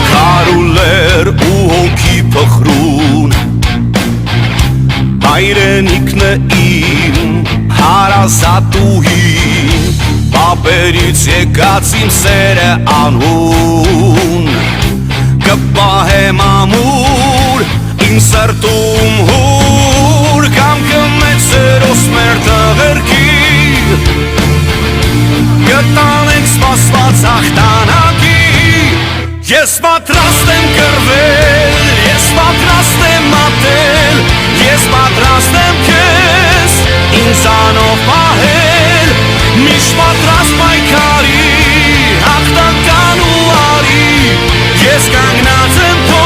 Քարուլեր ու հոգի փխրուն Հայրենիքն է իմ հարազատուհին Պապերից եկած իմ սերը անհուն Կպահեմ ամուր իմ սրտում հուր Կամքը մեծերոս մեր տղերքի Կտանենք սպասված աղթանակի Ես պատրաստ եմ կռվել, ես պատրաստ եմ մատել Ես պատրաստ եմ քեզ ինձանով պահել Միշտ պատրաստ պայքարի, հաղթական ու արի Ես կանգնած եմ քո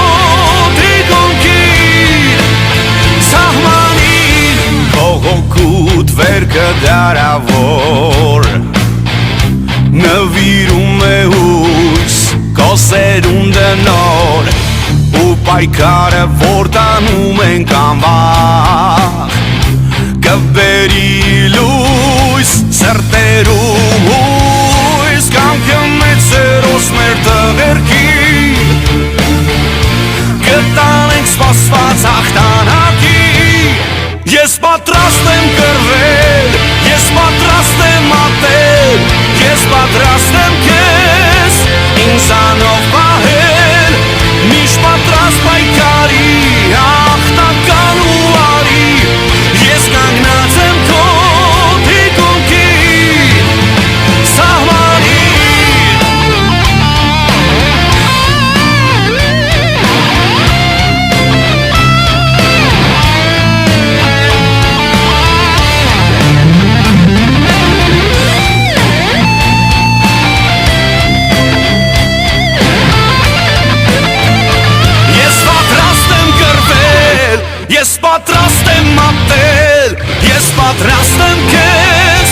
թիկունքին Սահմանին Հողոքուտ վերքը դարավոր Նվիրում է հույս Կոսերունդը նոր ու պայքարը որ տանում ենք անվախ Կբերի լույս սրտերում հույս Կամքը մեծերոս մեր տղերքին Կտանենք սպասված հաղթանակի Ես պատրաստ եմ կռվել, ես պատրաստ եմ մատել Ես պատրաստ եմ քեզ ինձանով պահել Միշտ պատրաստ պայքարի, հաղթական ու արի Ես կանգնած եմ քո թիկունքին Սահմանին Ես պատրաստ եմ մատել, ես պատրաստ եմ քեզ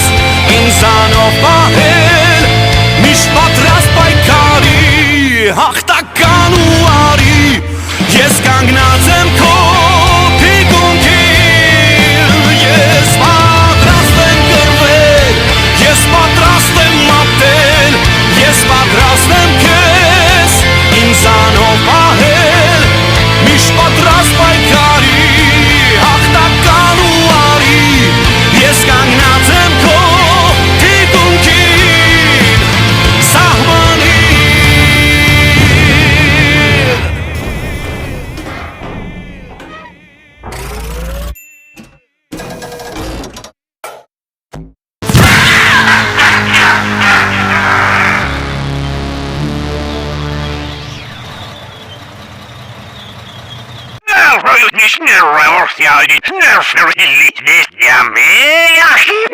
ինձանով պահել Միշտ պատրաստ պայքարի, հաղթական ու արի Ես կանգնած եմ քո թիկունքին Ես պատրաստ եմ կռվել, ես պատրաստ եմ մատել Ես պատրաստ եմ քեզ ինձանով պահել Միշտ պատրաստ պայքարի Հաղթական ու արի Ես կանգնած եմ քո թիկունքին Սահմանին Nerf'e